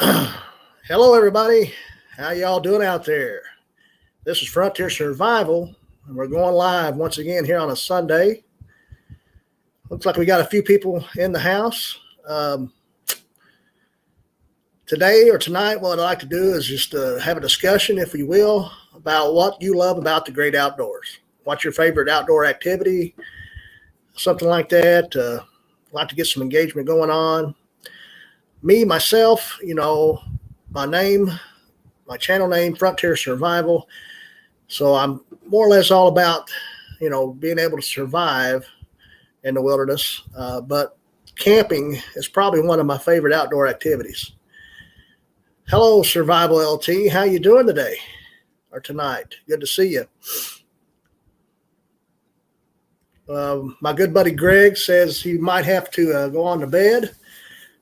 Hello, everybody. How y'all doing out there? This is Frontier Survival, and we're going live once again here on a Sunday. Looks like we got a few people in the house. Today or tonight, what I'd like to do is just have a discussion, if we will, about what you love about the great outdoors. What's your favorite outdoor activity? Something like that. Like to get some engagement going on. Me, myself, my channel name, Frontier Survival. So I'm more or less all about, being able to survive in the wilderness. But camping is probably one of my favorite outdoor activities. Hello, Survival LT. How you doing today or tonight? Good to see you. My good buddy Greg says he might have to go on to bed,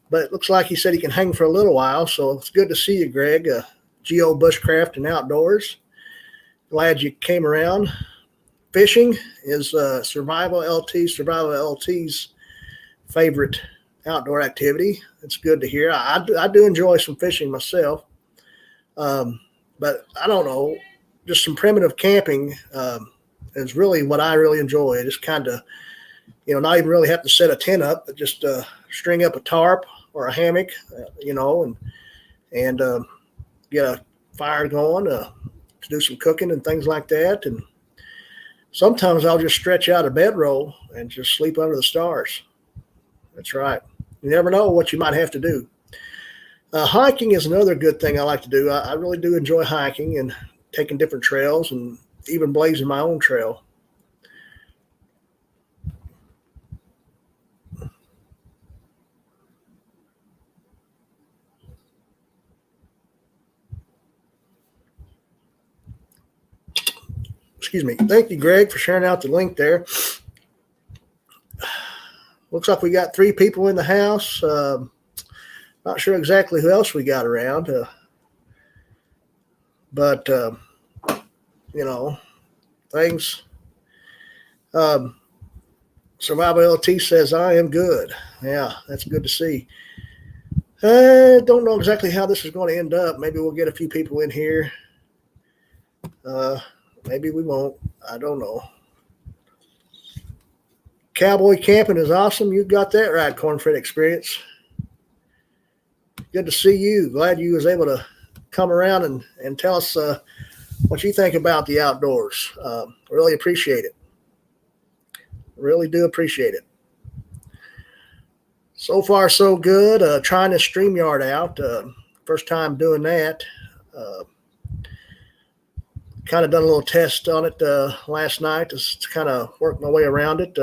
but it looks like he said he can hang for a little while. So it's good to see you, Greg. Geo Bushcraft and Outdoors. Glad you came around. Fishing is Survival LT's favorite outdoor activity. It's good to hear. I do enjoy some fishing myself, but I don't know, just some primitive camping is really what I really enjoy. Just kind of, not even really have to set a tent up, but just string up a tarp or a hammock, and get a fire going to do some cooking and things like that. And sometimes I'll just stretch out a bedroll and just sleep under the stars. That's right. You never know what you might have to do. Hiking is another good thing I like to do. I really do enjoy hiking and taking different trails and even blazing my own trail. Excuse me. Thank you, Greg, for sharing out the link there. Looks like we got 3 people in the house. Not sure exactly who else we got around. But things. Survival LT says, I am good. Yeah, that's good to see. I don't know exactly how this is going to end up. Maybe we'll get a few people in here. Maybe we won't. I don't know. Cowboy camping is awesome. You got that right, Cornfed Experience. Good to see you. Glad you was able to come around and tell us what you think about the outdoors. Really appreciate it. Really do appreciate it. So far, so good. Trying this Streamyard out. First time doing that. Kind of done a little test on it last night to kind of work my way around it.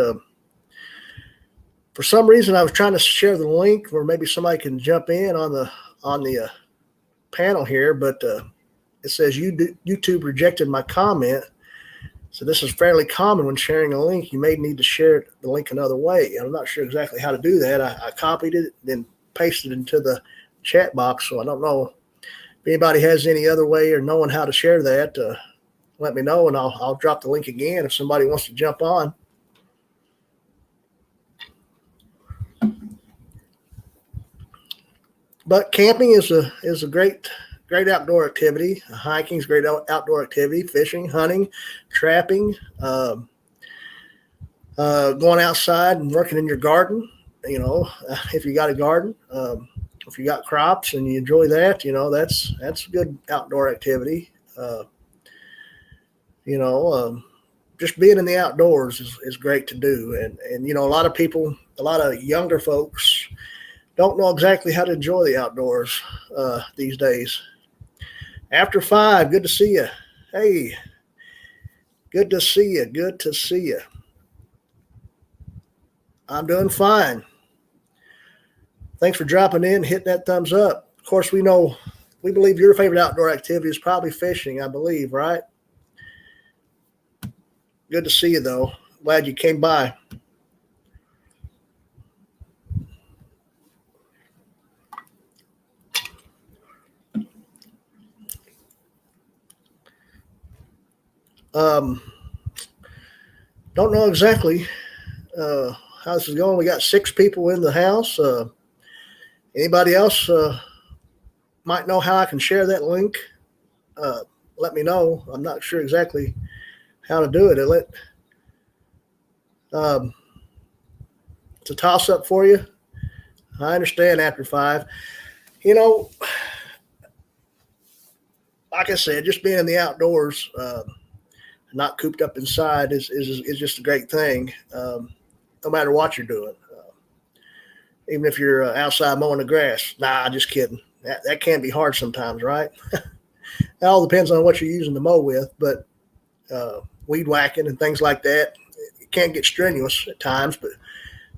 For some reason, I was trying to share the link where maybe somebody can jump in on the panel here, but it says YouTube rejected my comment. So this is fairly common when sharing a link. You may need to share the link another way. I'm not sure exactly how to do that. I copied it, then pasted it into the chat box. So I don't know if anybody has any other way or knowing how to share that. Let me know, and I'll drop the link again if somebody wants to jump on. But camping is a great outdoor activity. Hiking is a great outdoor activity. Fishing, hunting, trapping, going outside and working in your garden. If you got a garden, if you got crops and you enjoy that, that's a good outdoor activity. Just being in the outdoors is great to do. And a lot of people, a lot of younger folks don't know exactly how to enjoy the outdoors these days. After 5, good to see you. Hey, good to see you. Good to see you. I'm doing fine. Thanks for dropping in, hitting that thumbs up. Of course, we believe your favorite outdoor activity is probably fishing, I believe, right? Good to see you, though. Glad you came by. Don't know exactly how this is going. We got 6 people in the house. Anybody else might know how I can share that link, let me know. I'm not sure exactly how to do it. Um, it's a toss up for you. I understand after 5. You know, like I said, just being in the outdoors, not cooped up inside is just a great thing. No matter what you're doing, even if you're outside mowing the grass. Nah, just kidding. That can be hard sometimes, right? It all depends on what you're using to mow with, but weed whacking and things like that, it can get strenuous at times, but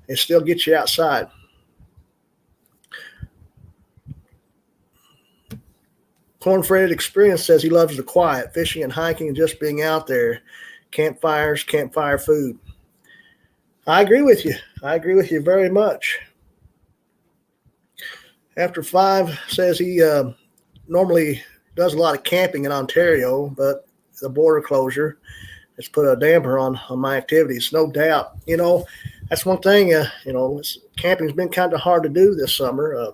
it still gets you outside. Corn-Fed Experience says he loves the quiet, fishing and hiking and just being out there. Campfires, campfire food. I agree with you. I agree with you very much. After 5 says he normally does a lot of camping in Ontario, but the border closure has put a damper on my activities, no doubt. You know, that's one thing, camping's been kind of hard to do this summer.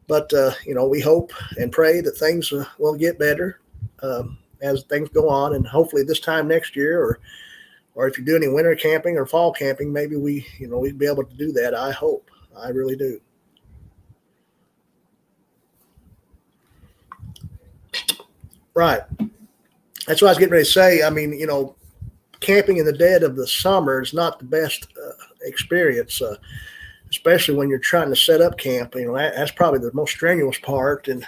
But we hope and pray that things will get better as things go on. And hopefully this time next year, or if you do any winter camping or fall camping, maybe we'd be able to do that. I hope. I really do. Right. That's what I was getting ready to say. I mean, camping in the dead of the summer is not the best experience, especially when you're trying to set up camp. That's probably the most strenuous part, and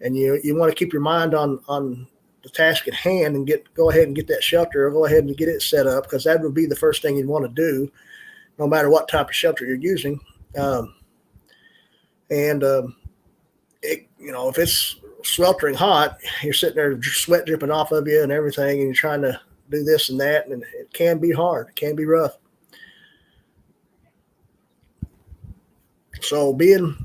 you want to keep your mind on the task at hand and go ahead and get that shelter, or go ahead and get it set up, because that would be the first thing you'd want to do, no matter what type of shelter you're using. If it's sweltering hot, you're sitting there, sweat dripping off of you and everything, and you're trying to do this and that, and it can be hard. It can be rough. So being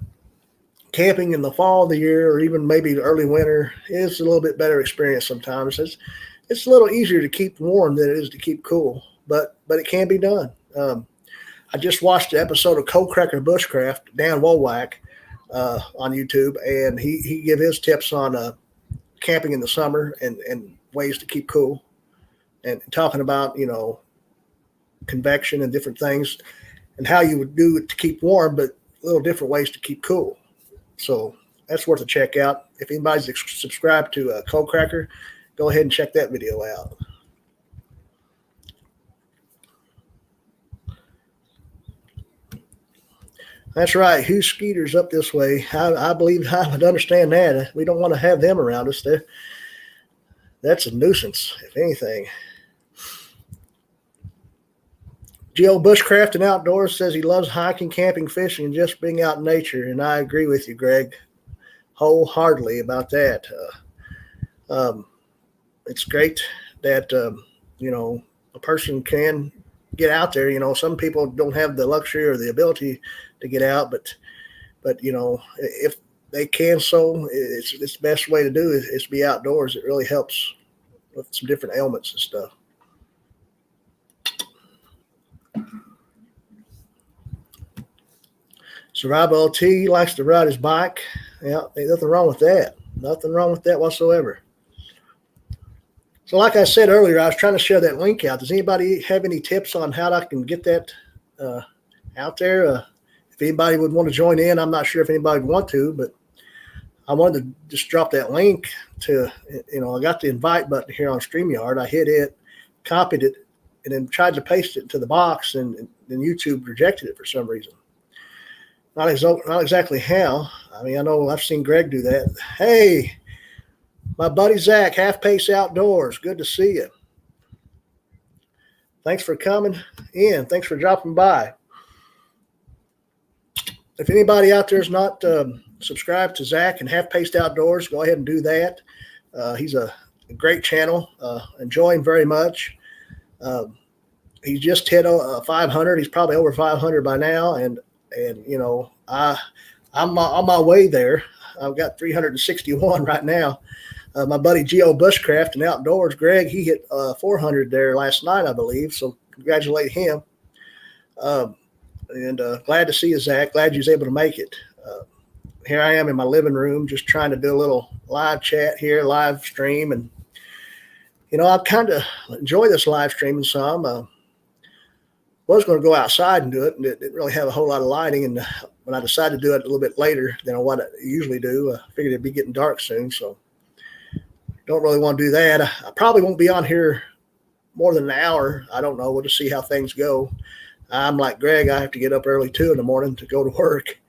camping in the fall of the year, or even maybe the early winter, is a little bit better experience sometimes. It's a little easier to keep warm than it is to keep cool, but it can be done. I just watched the episode of Cold Cracker Bushcraft, Dan Wowak, on YouTube, and he gave his tips on camping in the summer and ways to keep cool, and talking about convection and different things and how you would do it to keep warm, but little different ways to keep cool. So that's worth a check out. If anybody's subscribed to Cold Cracker, go ahead and check that video out. That's right. Whose skeeters up this way? I believe I would understand that. We don't want to have them around us. That's a nuisance, if anything. Geo Bushcraft and Outdoors says he loves hiking, camping, fishing, and just being out in nature. And I agree with you, Greg, wholeheartedly about that. It's great that, a person can get out there. Some people don't have the luxury or the ability to get out, but if they can, so it's the best way to do it is to be outdoors. It really helps with some different ailments and stuff. Survival LT likes to ride his bike. Yeah, ain't nothing wrong with that. Nothing wrong with that whatsoever. So like I said earlier, I was trying to share that link out. Does anybody have any tips on how I can get that out there? If anybody would want to join in, I'm not sure if anybody would want to, but I wanted to just drop that link to, I got the invite button here on Streamyard. I hit it, copied it, and then tried to paste it into the box, and then YouTube rejected it for some reason. Not exactly how. I mean, I know I've seen Greg do that. Hey, my buddy Zach, Half Pace Outdoors. Good to see you. Thanks for coming in. Thanks for dropping by. If anybody out there is not subscribed to Zach and Half Paced Outdoors, go ahead and do that. He's a great channel. Enjoy him very much. He just hit 500. He's probably over 500 by now, and I'm on my way there. I've got 361 right now. My buddy Geo Bushcraft and Outdoors, Greg, he hit 400 there last night, I believe. So congratulate him. And glad to see you, Zach. Glad you was able to make it. here I am in my living room, just trying to do a little live chat here, live stream. And, I kind of enjoy this live streaming some. Was going to go outside and do it, and it didn't really have a whole lot of lighting. And when I decided to do it a little bit later than what I usually do, I figured it'd be getting dark soon. So don't really want to do that. I probably won't be on here more than an hour. I don't know. We'll just see how things go. I'm like Greg. I have to get up early too in the morning to go to work.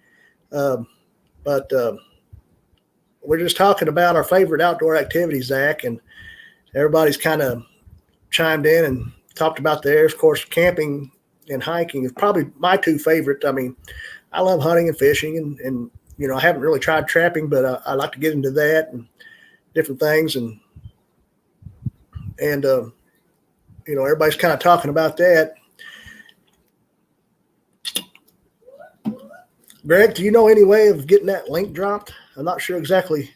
But we're just talking about our favorite outdoor activities, Zach, and everybody's kind of chimed in and talked about theirs. Of course, camping and hiking is probably my two favorite. I mean, I love hunting and fishing, and I haven't really tried trapping, but I like to get into that and different things. And everybody's kind of talking about that. Greg, do you know any way of getting that link dropped? I'm not sure exactly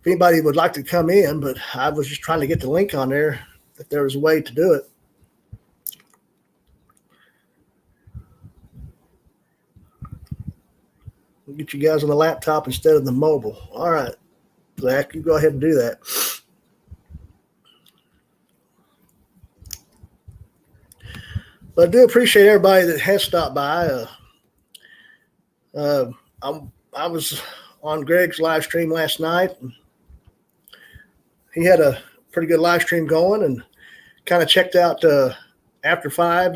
if anybody would like to come in, but I was just trying to get the link on there if there was a way to do it. We'll get you guys on the laptop instead of the mobile. All right, Zach, you go ahead and do that. But I do appreciate everybody that has stopped by. I was on Greg's live stream last night. And he had a pretty good live stream going, and kind of checked out After 5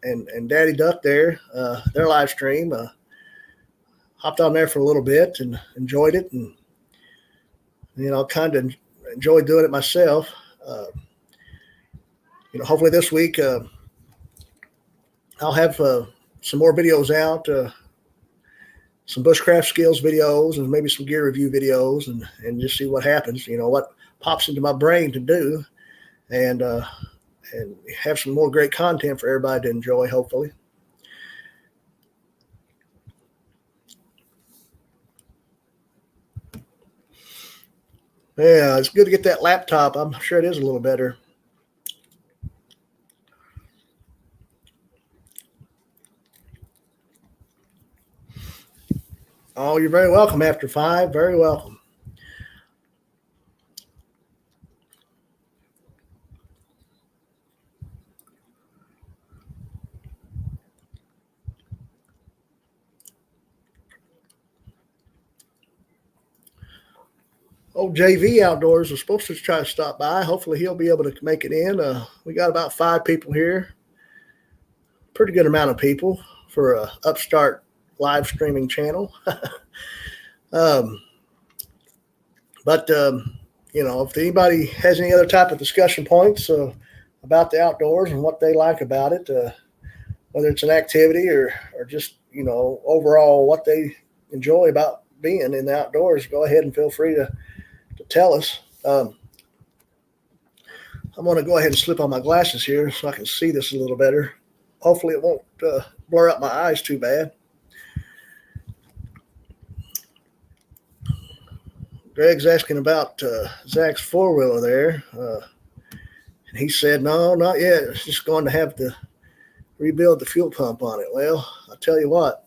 and Daddy Duck there, their live stream. Hopped on there for a little bit and enjoyed it, and kind of enjoyed doing it myself. Hopefully this week I'll have some more videos out. Some bushcraft skills videos and maybe some gear review videos, and just see what happens, what pops into my brain to do, and have some more great content for everybody to enjoy, hopefully. Yeah, it's good to get that laptop. I'm sure it is a little better. Oh, you're very welcome, After 5. Very welcome. Old JV Outdoors was supposed to try to stop by. Hopefully he'll be able to make it in. We got about 5 people here. Pretty good amount of people for a upstart live streaming channel. If anybody has any other type of discussion points about the outdoors and what they like about it, whether it's an activity or just, overall what they enjoy about being in the outdoors, go ahead and feel free to tell us. I'm going to go ahead and slip on my glasses here so I can see this a little better. Hopefully it won't blur out my eyes too bad. Greg's asking about Zach's four-wheeler there. And he said, no, not yet. It's just going to have to rebuild the fuel pump on it. Well, I'll tell you what.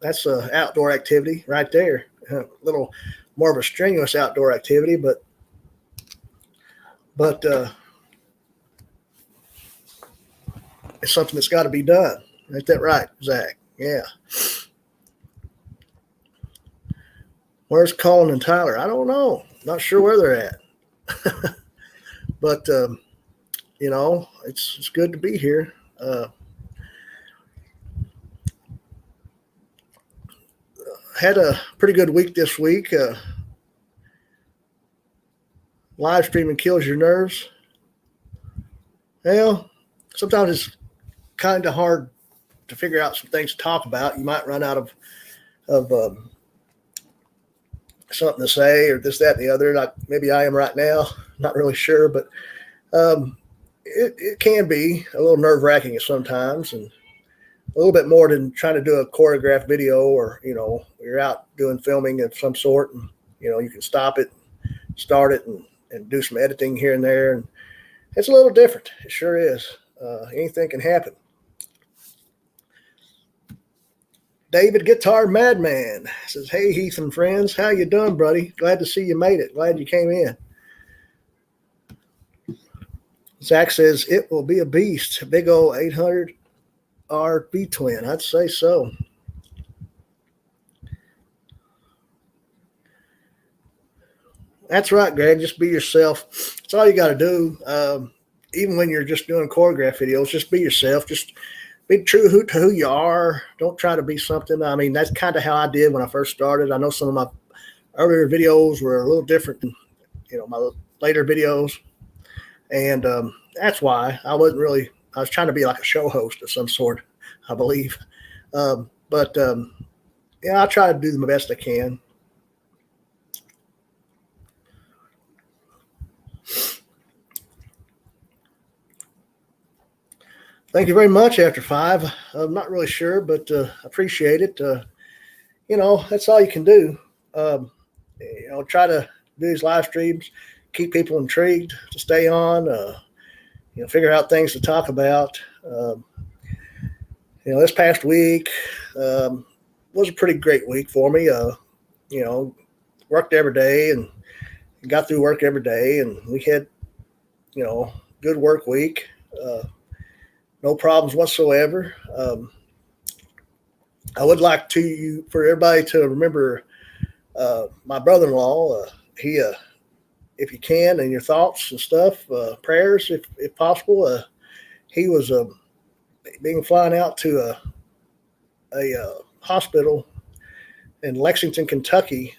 That's an outdoor activity right there. A little more of a strenuous outdoor activity, but it's something that's got to be done. Ain't that right, Zach? Yeah. Where's Colin and Tyler? I don't know. Not sure where they're at. But, it's good to be here. Had a pretty good week this week. Live streaming kills your nerves. Well, sometimes it's kind of hard to figure out some things to talk about. You might run out of something to say or this, that, and the other. Like maybe I am right now. Not really sure, but it can be a little nerve-wracking sometimes, and a little bit more than trying to do a choreographed video, or you're out doing filming of some sort, and you can stop it, start it, and do some editing here and there, and it's a little different. It sure is. Anything can happen. David Guitar Madman says, "Hey, Heath and friends, how you doing, buddy? Glad to see you made it. Glad you came in." Zach says, "It will be a beast. A big old 800R B-twin." I'd say so. That's right, Greg. Just be yourself. That's all you got to do. Even when you're just doing choreograph videos, just be yourself. Just be true to who you are. Don't try to be something. I mean, that's kind of how I did when I first started. I know some of my earlier videos were a little different than, my later videos. And that's why I wasn't really, I was trying to be like a show host of some sort, I believe. But I try to do the best I can. Thank you very much, After Five. I'm not really sure, but appreciate it. That's all you can do. Try to do these live streams, keep people intrigued to stay on, figure out things to talk about. This past week was a pretty great week for me. Worked every day and got through work every day, and we had, good work week. No problems whatsoever. I would like for everybody to remember my brother-in-law. He, if you can, and your thoughts and stuff, prayers, if possible. He was being flown out to a hospital in Lexington, Kentucky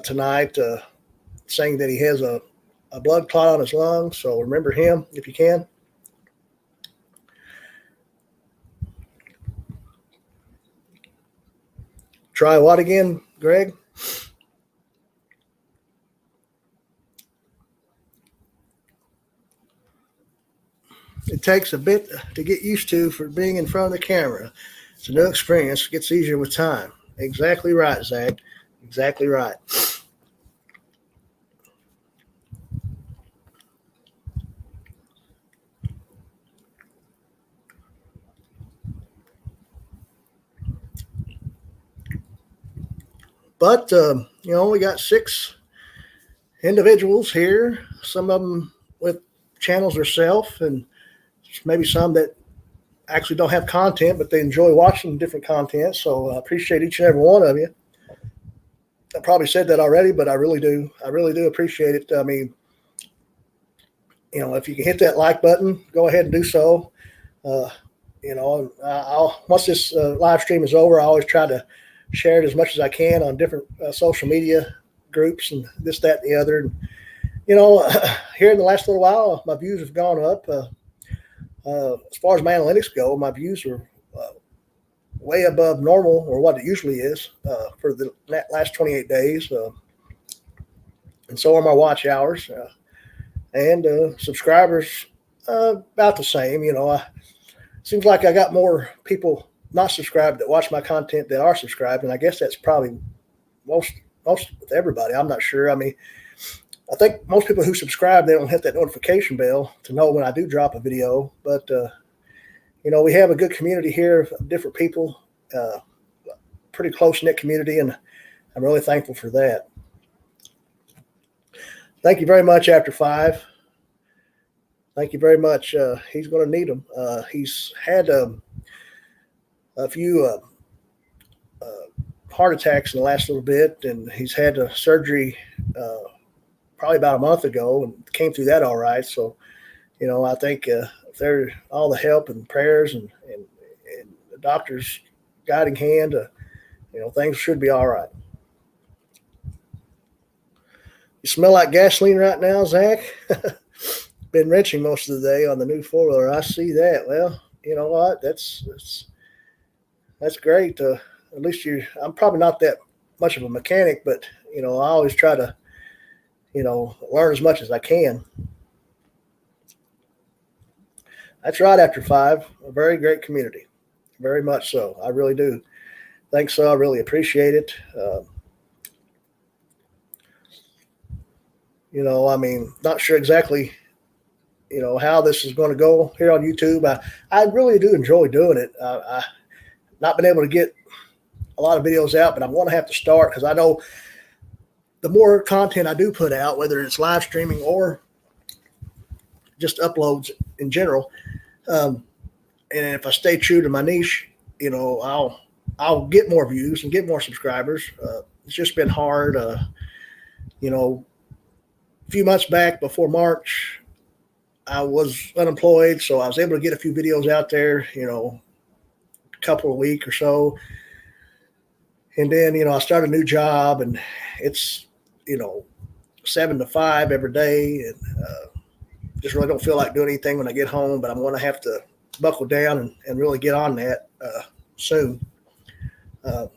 tonight, saying that he has a blood clot on his lungs. So remember him if you can. Try what again, Greg? It takes a bit to get used to for being in front of the camera. It's a new experience. It gets easier with time. Exactly right, Zach. Exactly right. But, we got 6 individuals here, some of them with channels themselves, and maybe some that actually don't have content, but they enjoy watching different content. So I appreciate each and every one of you. I probably said that already, but I really do. I really do appreciate it. I mean, if you can hit that like button, go ahead and do so. I'll once this live stream is over, I always try to share it as much as I can on different social media groups and this, that, and the other. And, here in the last little while, my views have gone up. As far as my analytics go, my views are way above normal, or what it usually is, for the last 28 days. And so are my watch hours. And subscribers, about the same. Seems like I got more people not subscribed that watch my content that are subscribed, and I guess that's probably most with everybody. I'm not sure. I mean, I think most people who subscribe, they don't hit that notification bell to know when I do drop a video. But we have a good community here of different people, pretty close-knit community, and I'm really thankful for that. Thank you very much, After Five. Thank you very much. He's going to need them. He's had a few heart attacks in the last little bit, and he's had a surgery probably about a month ago and came through that all right. So, I think if they're all the help and prayers and the doctor's guiding hand, things should be all right. You smell like gasoline right now, Zach? Been wrenching most of the day on the new 4-wheeler. I see that. Well, you know what? That's great. At least I'm probably not that much of a mechanic, but, I always try to, learn as much as I can. That's right, After Five. A very great community. Very much so. I really do. Thanks, so. I really appreciate it. Not sure exactly, how this is going to go here on YouTube. I really do enjoy doing it. not been able to get a lot of videos out, but I'm going to have to start because I know the more content I do put out, whether it's live streaming or just uploads in general, and if I stay true to my niche, I'll get more views and get more subscribers. It's just been hard. A few months back before March, I was unemployed, so I was able to get a few videos out there, a couple a week or so. And then, I started a new job, and it's, 7 to 5 every day. And just really don't feel like doing anything when I get home, but I'm going to have to buckle down and really get on that soon. So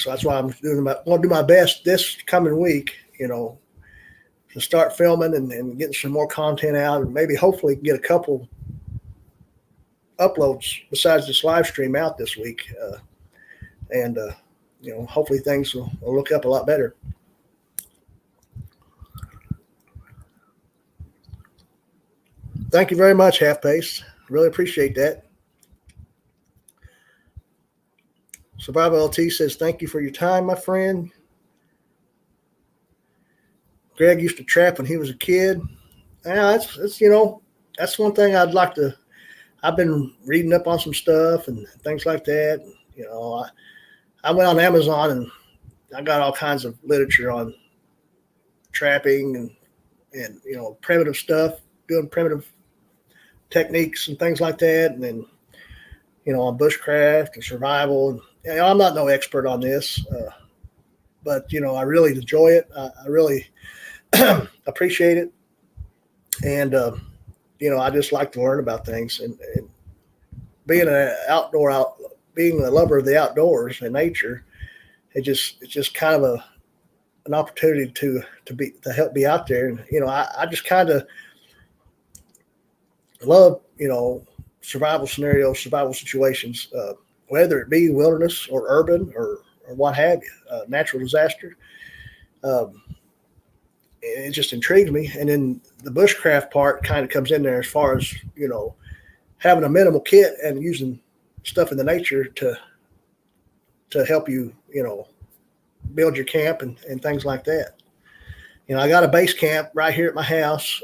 that's why I'm going to do my best this coming week, to start filming and getting some more content out, and maybe hopefully get a couple uploads besides this live stream out this week. And hopefully things will look up a lot better. Thank you very much, Half Pace. Really appreciate that. Survival LT says, thank you for your time, my friend. Greg used to trap when he was a kid. Yeah, that's one thing I'd like to. I've been reading up on some stuff and things like that. I went on Amazon and I got all kinds of literature on trapping and primitive stuff, doing primitive techniques and things like that, and then on bushcraft and survival. And I'm not no expert on this, but I really enjoy it. I really appreciate it, and I just like to learn about things. And being being a lover of the outdoors and nature, it's just kind of an opportunity to help be out there. And I just kind of love survival scenarios, survival situations, whether it be wilderness or urban or what have you, natural disaster. It just intrigues me. And then the bushcraft part kind of comes in there as far as having a minimal kit and using stuff in the nature to help you build your camp and things like that. I got a base camp right here at my house.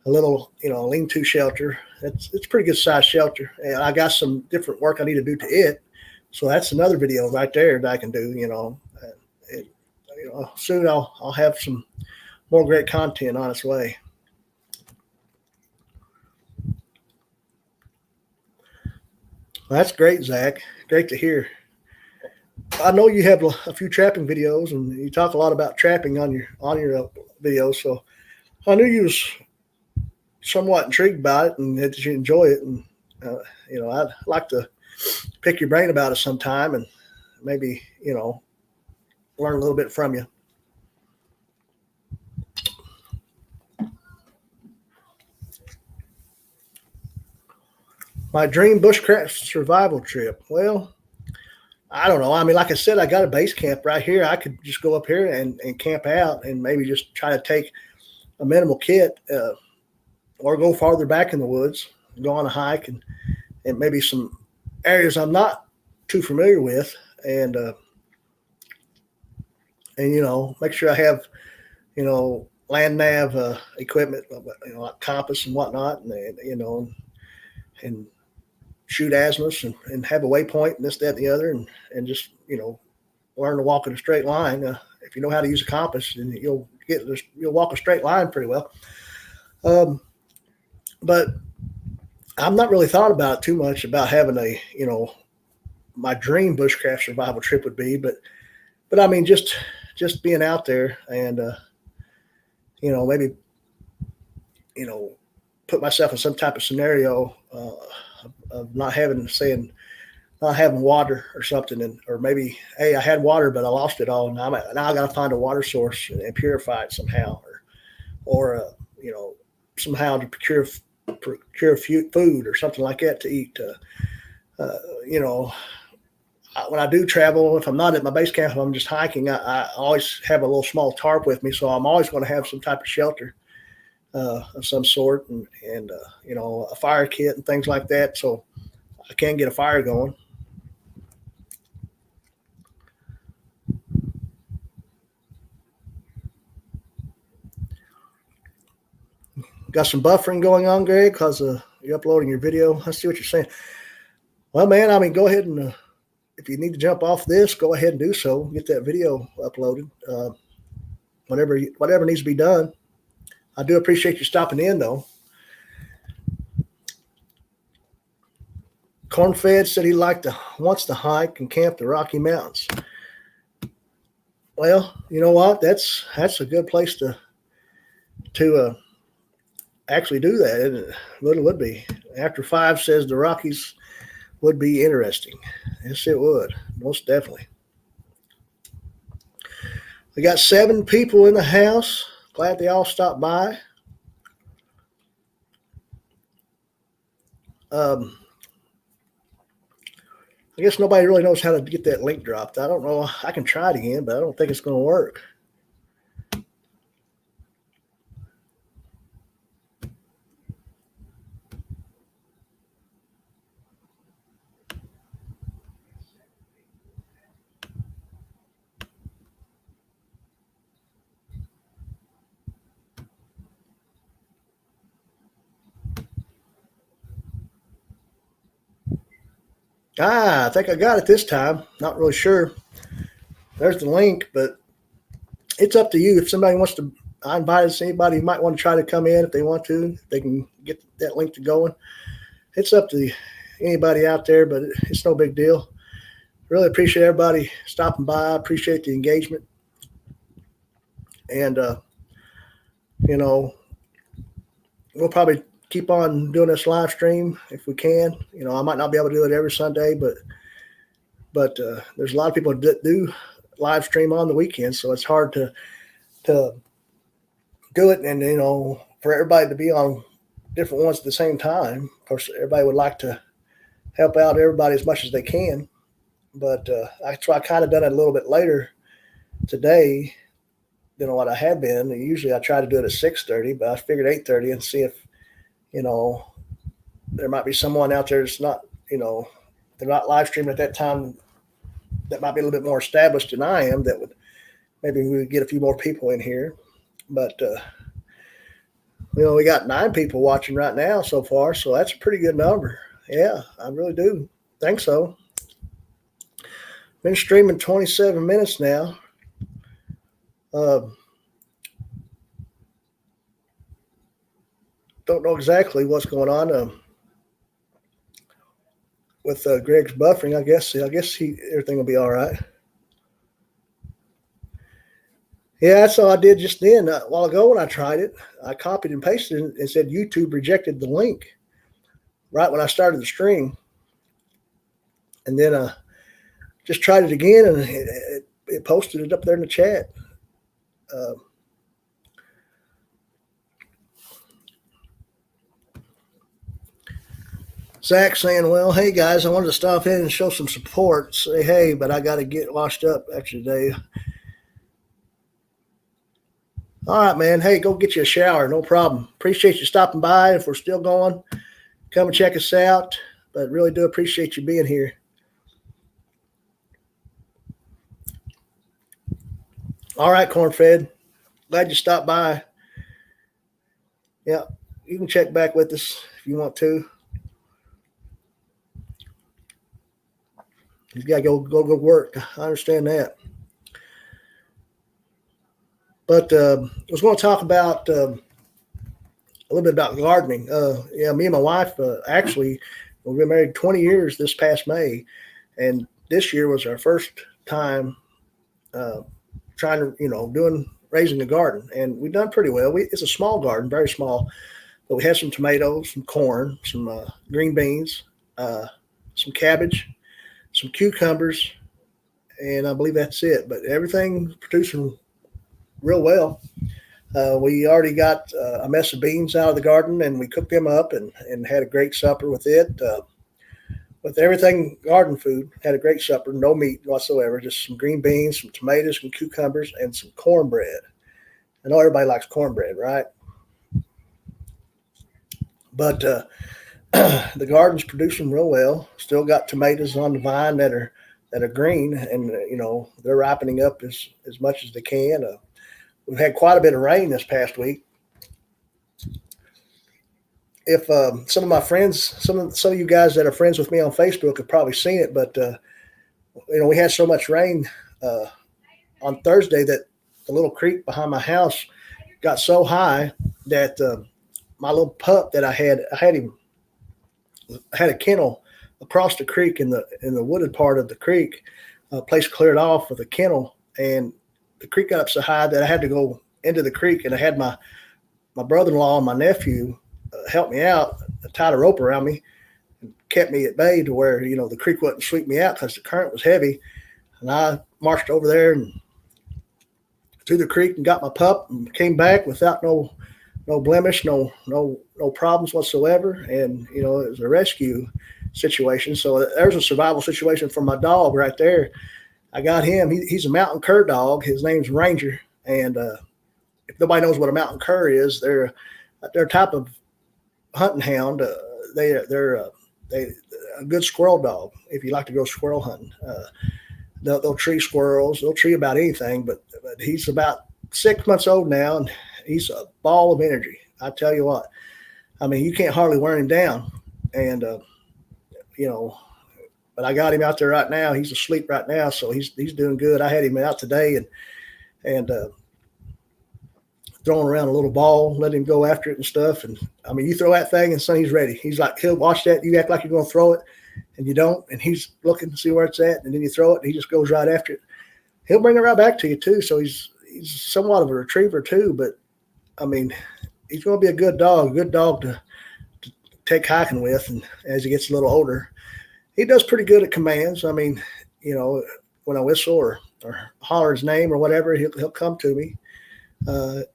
A little, lean-to shelter. It's a pretty good size shelter, and I got some different work I need to do to it. So that's another video right there that I can do. Soon I'll have some more great content on its way. Well, that's great, Zach. Great to hear. I know you have a few trapping videos, and you talk a lot about trapping on your videos. So I knew you was somewhat intrigued by it and that you enjoy it. And, I'd like to pick your brain about it sometime and maybe, learn a little bit from you. My dream bushcraft survival trip. Well, I don't know. I mean, like I said, I got a base camp right here. I could just go up here and camp out and maybe just try to take a minimal kit, or go farther back in the woods, go on a hike and maybe some areas I'm not too familiar with, and make sure I have, land nav equipment, like compass and whatnot, and shoot azimuths and have a waypoint and this, that, and the other, and just, learn to walk in a straight line. If you know how to use a compass, then you'll walk a straight line pretty well. But I've not really thought about it too much about having my dream bushcraft survival trip would be, but I mean, just being out there and, maybe, put myself in some type of scenario, of not having water or something. Or maybe, hey, I had water, but I lost it all. And now I got to find a water source and purify it somehow, or somehow to procure food or something like that to eat. When I do travel, if I'm not at my base camp, if I'm just hiking, I always have a little small tarp with me. So I'm always going to have some type of shelter of some sort, and a fire kit and things like that. So I can get a fire going. Got some buffering going on, Greg, because you're uploading your video. I see what you're saying. Well, man, I mean, go ahead and if you need to jump off this, go ahead and do so. Get that video uploaded. Whatever needs to be done. I do appreciate you stopping in, though. Cornfed said he wants to hike and camp the Rocky Mountains. Well, you know what? That's a good place to actually do that, isn't it? What it would be. After 5 says the Rockies would be interesting. Yes, it would. Most definitely. We got 7 people in the house. Glad they all stopped by. I guess nobody really knows how to get that link dropped. I don't know. I can try it again, but I don't think it's going to work. I think I got it this time. Not really sure. There's the link, but it's up to you. If somebody wants to, I invited anybody who might want to try to come in if they want to. They can get that link to going. It's up to anybody out there, but it's no big deal. Really appreciate everybody stopping by. I appreciate the engagement. And, we'll probably keep on doing this live stream if we can. I might not be able to do it every Sunday, but there's a lot of people that do live stream on the weekend, so it's hard to do it. And for everybody to be on different ones at the same time. Of course, everybody would like to help out everybody as much as they can, but that's why I kind of done it a little bit later today than what I had been. Usually I try to do it at 6:30, but I figured 8:30 and see if there might be someone out there that's not, they're not live streaming at that time, that might be a little bit more established than I am, that would maybe we would get a few more people in here. But we got 9 people watching right now so far, so that's a pretty good number. Yeah, I really do think so. Been streaming 27 minutes now. Don't know exactly what's going on with Greg's buffering. I guess everything will be all right. Yeah, that's all I did just then. A while ago when I tried it, I copied and pasted it and said YouTube rejected the link right when I started the stream. And then just tried it again, and it posted it up there in the chat. Zach saying, well, hey, guys, I wanted to stop in and show some support. Say hey, but I got to get washed up after today. All right, man. Hey, go get you a shower. No problem. Appreciate you stopping by. If we're still going, come and check us out. But really do appreciate you being here. All right, Cornfed. Glad you stopped by. Yeah, you can check back with us if you want to. You got to go work. I understand that. But I was going to talk about a little bit about gardening. Me and my wife actually, we've been married 20 years this past May, and this year was our first time trying to, raising a garden, and we've done pretty well. It's a small garden, very small, but we have some tomatoes, some corn, some green beans, some cabbage, some cucumbers, and I believe that's it. But everything's producing real well. We already got a mess of beans out of the garden, and we cooked them up and had a great supper with it. With everything garden food, had a great supper, no meat whatsoever, just some green beans, some tomatoes, some cucumbers, and some cornbread. I know everybody likes cornbread, right? But the garden's producing real well. Still got tomatoes on the vine that are green, and they're ripening up as much as they can. We've had quite a bit of rain this past week, if some of my friends, some of you guys that are friends with me on Facebook have probably seen it, but we had so much rain on Thursday that the little creek behind my house got so high that my little pup that I had a kennel across the creek in the wooded part of the creek, place cleared off with a kennel, and the creek got up so high that I had to go into the creek, and I had my brother-in-law and my nephew help me out, tied a rope around me, and kept me at bay to where the creek wouldn't sweep me out because the current was heavy, and I marched over there and through the creek and got my pup and came back without no blemish, no problems whatsoever. And it was a rescue situation. So there's a survival situation for my dog right there. I got him. He's a mountain cur dog. His name's Ranger. And if nobody knows what a mountain cur is, they're a type of hunting hound. They're a good squirrel dog. If you like to go squirrel hunting, they'll tree squirrels. They'll tree about anything. But he's about 6 months old now, and he's a ball of energy. I tell you what. I mean, you can't hardly wear him down. And but I got him out there right now. He's asleep right now, so he's doing good. I had him out today and throwing around a little ball, let him go after it and stuff. And I mean, you throw that thing and son, he's ready. He's like, he'll watch that. You act like you're going to throw it and you don't. And he's looking to see where it's at. And then you throw it and he just goes right after it. He'll bring it right back to you too. So he's somewhat of a retriever too, but I mean, he's going to be a good dog to take hiking with. And as he gets a little older, he does pretty good at commands. I mean, when I whistle or holler his name or whatever, he'll come to me.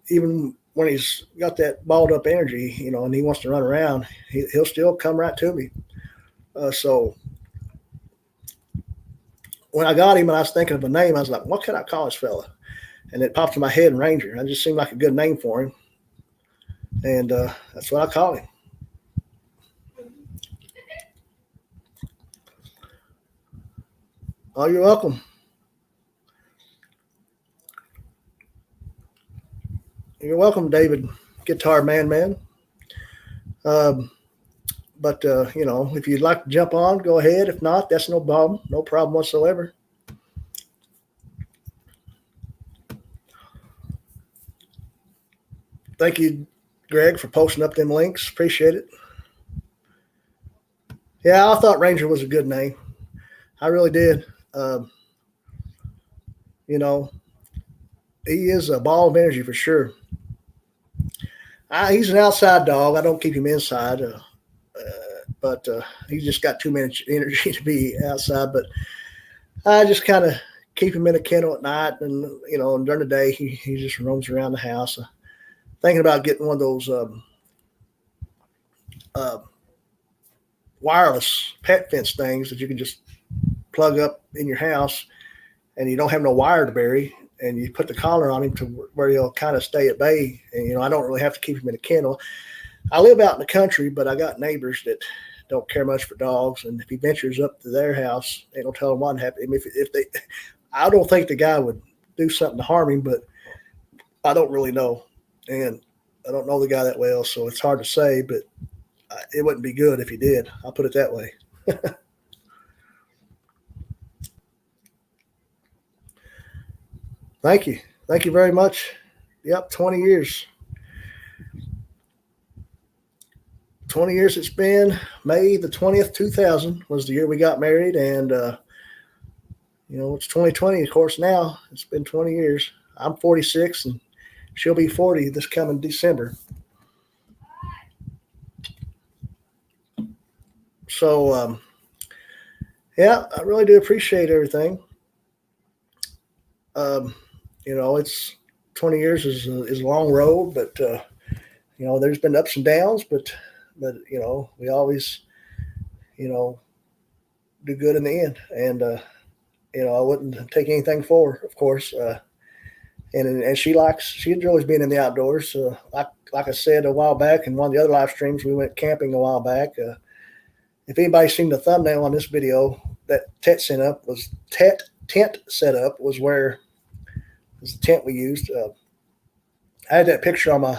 Even when he's got that balled up energy, and he wants to run around, he'll still come right to me. So when I got him and I was thinking of a name, I was like, what can I call this fella? And it popped in my head, Ranger. It just seemed like a good name for him. And that's what I call him. Oh, you're welcome. You're welcome, David, Guitar Man. But if you'd like to jump on, go ahead. If not, that's no problem whatsoever. Thank you, Greg, for posting up them links. Appreciate it. Yeah, I thought Ranger was a good name. I really did. He is a ball of energy for sure. He's an outside dog. I don't keep him inside, but he's just got too much energy to be outside. But I just kind of keep him in a kennel at night, and and during the day he just roams around the house. Thinking about getting one of those wireless pet fence things that you can just plug up in your house, and you don't have no wire to bury. And you put the collar on him to where he'll kind of stay at bay. And, I don't really have to keep him in a kennel. I live out in the country, but I got neighbors that don't care much for dogs. And if he ventures up to their house, they don't tell him what happened. I don't think the guy would do something to harm him, but I don't really know. And I don't know the guy that well, so it's hard to say, but it wouldn't be good if he did. I'll put it that way. Thank you. Thank you very much. Yep, 20 years. 20 years it's been. May the 20th, 2000 was the year we got married. And, it's 2020, of course, now. It's been 20 years. I'm 46, and she'll be 40 this coming December. So, I really do appreciate everything. It's 20 years is a long road, but there's been ups and downs, but we always do good in the end, and I wouldn't take anything for her, of course. And she enjoys being in the outdoors. Like I said a while back in one of the other live streams, we went camping a while back. If anybody's seen the thumbnail on this video, that tent setup was where was the tent we used. I had that picture on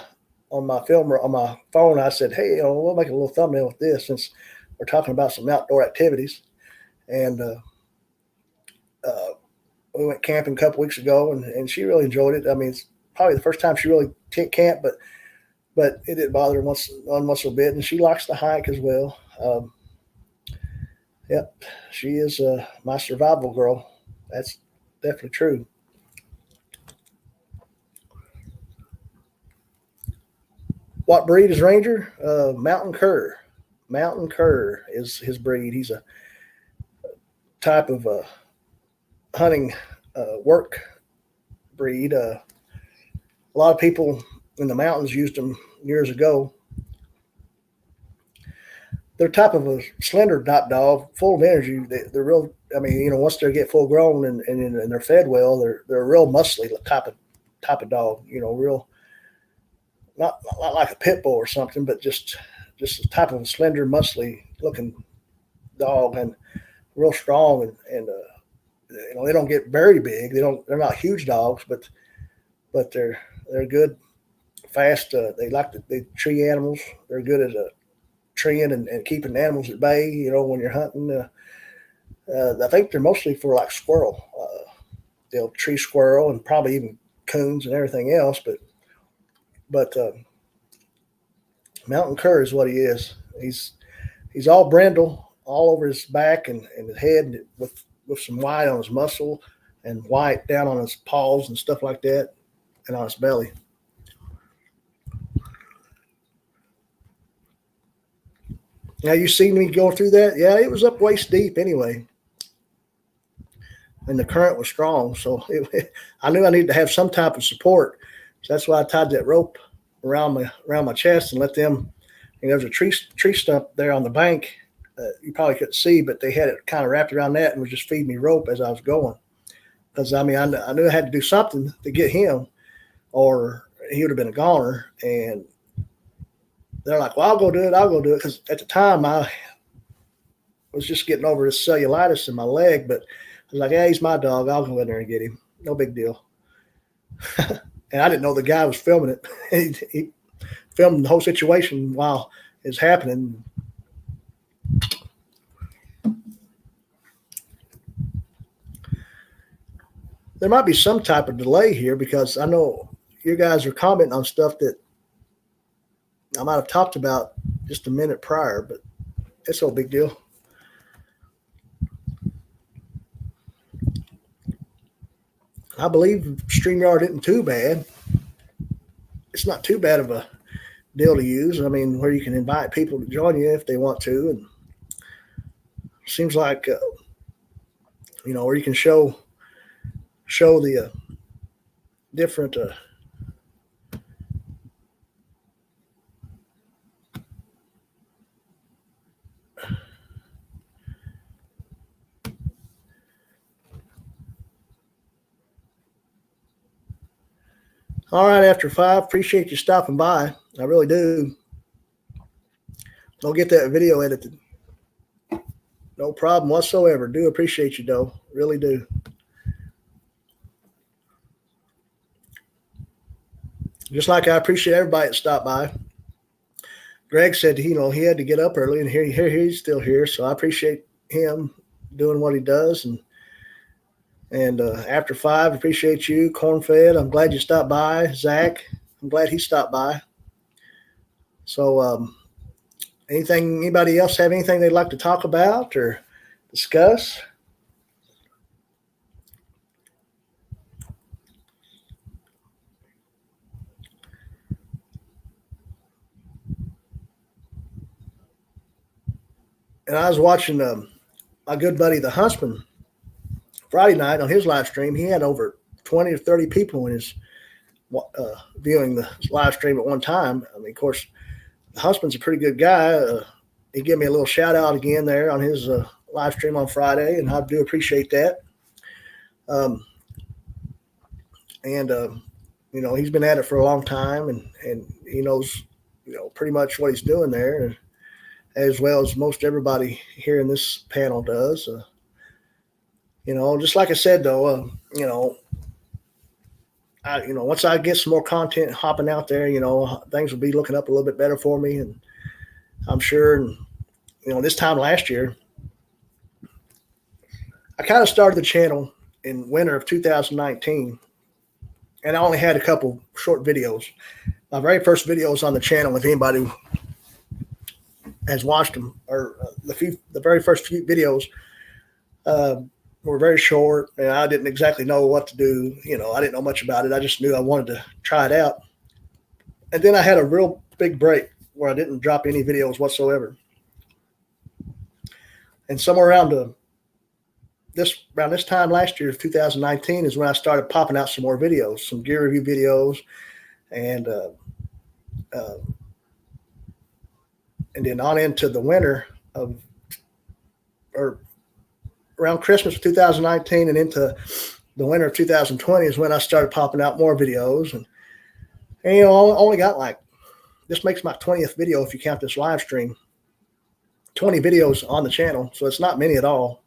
my film on my phone. I said, hey, we'll make a little thumbnail with this since we're talking about some outdoor activities. And uh, we went camping a couple weeks ago, and she really enjoyed it. I mean, it's probably the first time she really camped, but it didn't bother her one muscle bit, and she likes to hike as well. Yep, she is my survival girl. That's definitely true. What breed is Ranger? Mountain cur. Mountain cur is his breed. He's a type of hunting work breed. A lot of people in the mountains used them years ago. They're type of a slender type dog, full of energy. They're real. I mean, once they get full grown and they're fed well, they're a real muscly type of dog. Real not like a pit bull or something, but just a type of a slender, muscly looking dog, and real strong, and they don't get very big. They're not huge dogs, but they're good, fast. They like the tree animals. They're good at treeing and keeping animals at bay. When you're hunting, I think they're mostly for like squirrel, tree squirrel, and probably even coons and everything else. But mountain cur is what he is. He's all brindle all over his back and his head, with some white on his muscle and white down on his paws and stuff like that, and on his belly. Now, you seen me go through that? Yeah, it was up waist deep anyway, and the current was strong, so I knew I needed to have some type of support. So that's why I tied that rope around my chest and let them. There was a tree stump there on the bank. You probably couldn't see, but they had it kind of wrapped around that and was just feeding me rope as I was going. Because I knew I had to do something to get him, or he would have been a goner. And they're like, "Well, I'll go do it." Because at the time I was just getting over this cellulitis in my leg, but I was like, "Yeah, he's my dog. I'll go in there and get him. No big deal." And I didn't know the guy was filming it. he filmed the whole situation while it's happening. There might be some type of delay here because I know you guys are commenting on stuff that I might have talked about just a minute prior, but it's no big deal. I believe Streamyard isn't too bad. It's not too bad of a deal to use. I mean, where you can invite people to join you if they want to, and seems like where you can show the different all right, after 5, appreciate you stopping by. I really do. Don't get that video edited. No problem whatsoever. Do appreciate you, though. Really do. Just like I appreciate everybody that stopped by. Greg said, he had to get up early, and here he's still here. So I appreciate him doing what he does. And after 5, appreciate you, Cornfed. I'm glad you stopped by. Zach, I'm glad he stopped by. So anybody else have anything they'd like to talk about or discuss? And I was watching my good buddy, the Huntsman, Friday night on his live stream. He had over 20 or 30 people in his viewing the live stream at one time. I mean, of course, the Huntsman's a pretty good guy. He gave me a little shout out again there on his live stream on Friday, and I do appreciate that. He's been at it for a long time, and he knows, pretty much what he's doing there, as well as most everybody here in this panel does. Just like I said, though, once I get some more content hopping out there, things will be looking up a little bit better for me. And I'm sure, and, this time last year, I kind of started the channel in winter of 2019, and I only had a couple short videos. My very first videos on the channel, if anybody has watched them, or the very first few videos were very short, and I didn't exactly know what to do. I didn't know much about it. I just knew I wanted to try it out. And then I had a real big break where I didn't drop any videos whatsoever. And somewhere around this time last year, 2019, is when I started popping out some more videos, some gear review videos, and then on into the winter or around Christmas of 2019 and into the winter of 2020 is when I started popping out more videos. And I only got this makes my 20th video if you count this live stream, 20 videos on the channel. So it's not many at all.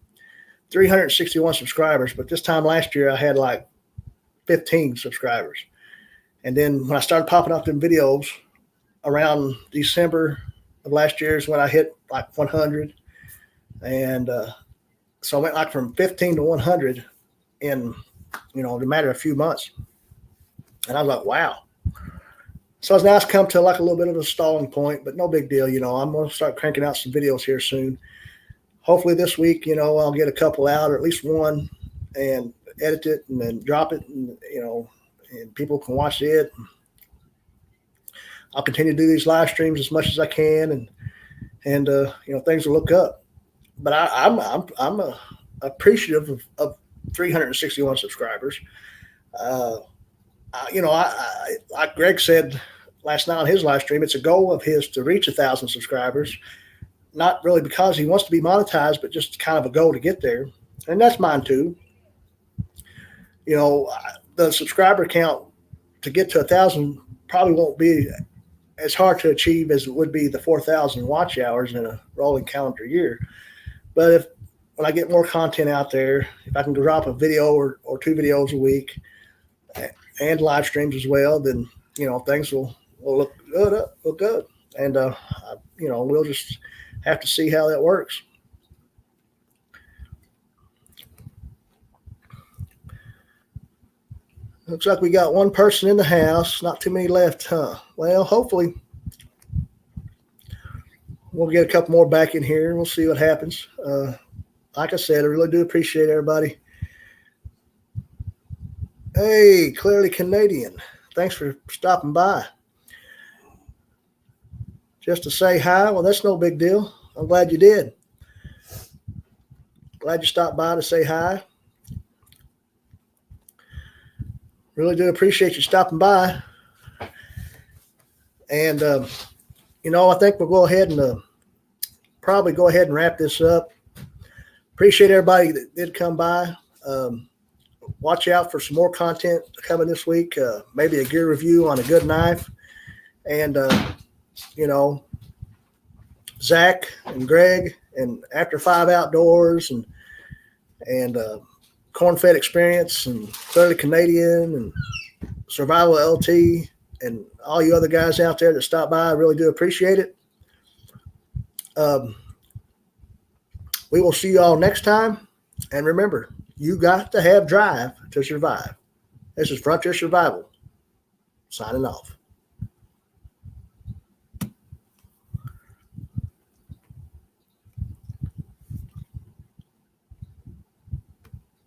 361 subscribers, but this time last year I had 15 subscribers. And then when I started popping up them videos around December of last year is when I hit 100. And so I went from 15 to 100 in, the matter of a few months. And I was like, wow. So now it's come to a little bit of a stalling point, but no big deal. I'm going to start cranking out some videos here soon. Hopefully this week, I'll get a couple out, or at least one, and edit it and then drop it, and, and people can watch it. I'll continue to do these live streams as much as I can, and things will look up. But I'm appreciative of 361 subscribers. Like Greg said last night on his live stream, it's a goal of his to reach 1,000 subscribers. Not really because he wants to be monetized, but just kind of a goal to get there. And that's mine too. The subscriber count to get to 1,000 probably won't be as hard to achieve as it would be the 4,000 watch hours in a rolling calendar year. But when I get more content out there, if I can drop a video or 2 videos a week and live streams as well, then, things will look good. And, we'll just have to see how that works. Looks like we got one person in the house, not too many left, huh? Well, hopefully we'll get a couple more back in here. We'll see what happens. Like I said, I really do appreciate everybody. Hey, clearly Canadian. Thanks for stopping by. Just to say hi. Well, that's no big deal. I'm glad you did. Glad you stopped by to say hi. Really do appreciate you stopping by. And, I think we'll go ahead and probably go ahead and wrap this up. Appreciate everybody that did come by. Watch out for some more content coming this week. Maybe a gear review on a good knife. And, Zach and Greg and After 5 Outdoors and Corn-Fed Experience and Clearly Canadian and Survival LT and all you other guys out there that stop by. I really do appreciate it. We will see you all next time. And remember, you got to have drive to survive. This is Frontier Survival, signing off.